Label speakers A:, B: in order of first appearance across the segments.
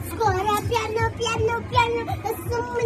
A: Scuola piano piano piano, sono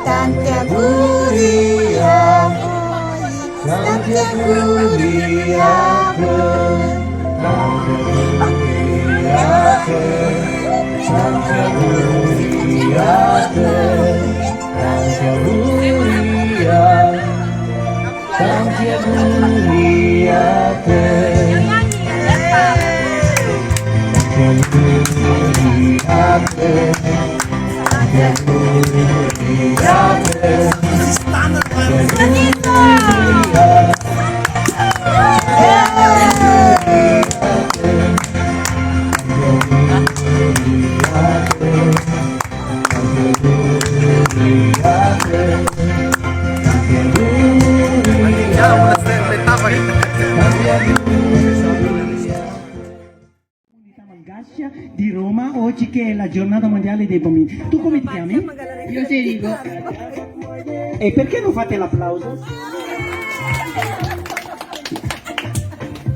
A: tanti auguri a voi, tanti auguri a voi, tanti auguri a te, tanti auguri a te, tanti auguri a, tanti auguri a te, tanti auguri a te.
B: Di Roma, oggi che è la giornata mondiale dei bambini. Tu come ti chiami?
C: Io ti dico.
B: E perché non fate l'applauso?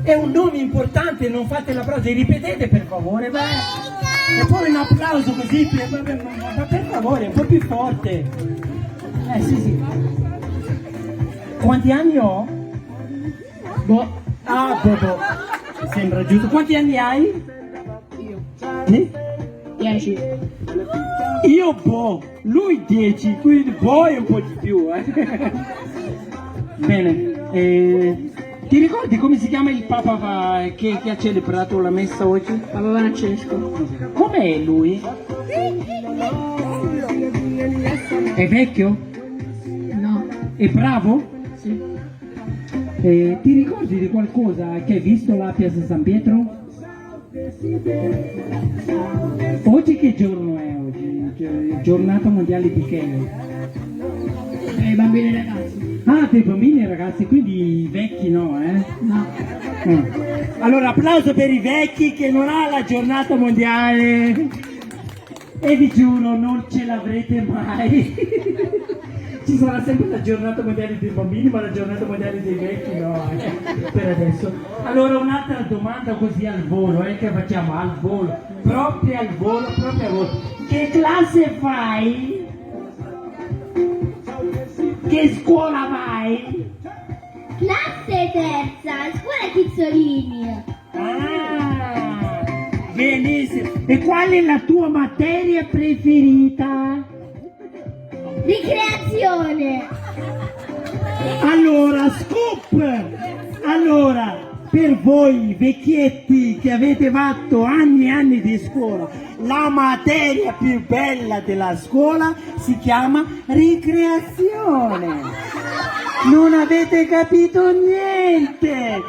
B: È un nome importante, non fate l'applauso, ripetete per favore, vai. E poi un applauso così, ma per favore, un po' più forte. Sì. Quanti anni ho? Boh. Sembra giusto. Quanti anni hai?
C: Io. 10.
B: Io lui 10, quindi poi un po' di più. Bene, ti ricordi come si chiama il Papa che ha celebrato la messa oggi?
C: Papa Francesco.
B: Com'è lui? È vecchio?
C: No.
B: È bravo?
C: Sì.
B: Ti ricordi di qualcosa che hai visto là a Piazza San Pietro? Oggi che giorno è oggi? Giornata mondiale di che?
C: I bambini e ragazzi.
B: Ah, dei bambini e ragazzi, quindi i vecchi no,
C: No.
B: Allora, applauso per i vecchi che non ha la giornata mondiale. E vi giuro, non ce l'avrete mai. Ci sarà sempre la giornata mondiale dei bambini, ma la giornata mondiale dei vecchi no, per adesso. Allora un'altra domanda così al volo, che facciamo al volo, proprio al volo. Che classe fai? Che scuola vai?
A: classe terza, scuola Chizzolini.
B: Ah, benissimo. E qual è la tua materia preferita?
A: Ricreazione.
B: Allora, scoop! Allora, per voi vecchietti che avete fatto anni e anni di scuola, la materia più bella della scuola si chiama ricreazione. Non avete capito niente!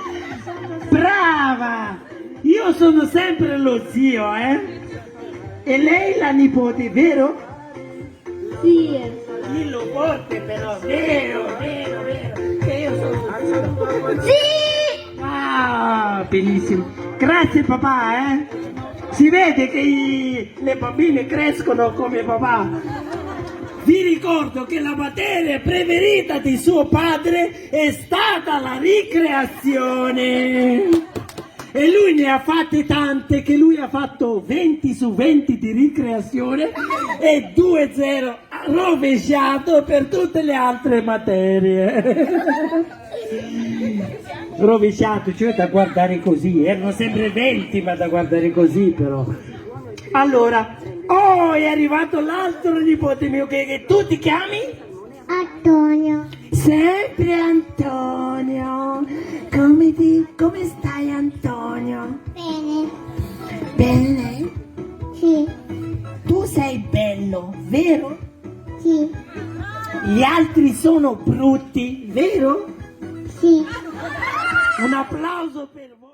B: Brava! Io sono sempre lo zio, E lei la nipote, vero?
A: Sì.
B: Dillo forte però, vero, che io sono...
A: Sì!
B: Ah, benissimo. Grazie papà, Si vede che le bambine crescono come papà. Vi ricordo che la materia preferita di suo padre è stata la ricreazione. E lui ne ha fatte tante, che lui ha fatto 20 su 20 di ricreazione e 2-0 rovesciato per tutte le altre materie. Rovesciato, cioè da guardare così, erano sempre 20 ma da guardare così però. Allora, oh, è arrivato l'altro nipote mio che tu ti chiami?
A: Antonio.
B: Sempre Antonio. Come stai Antonio?
A: Bene.
B: Bene?
A: Sì.
B: Tu sei bello, vero?
A: Sì.
B: Gli altri sono brutti, vero?
A: Sì.
B: Un applauso per voi.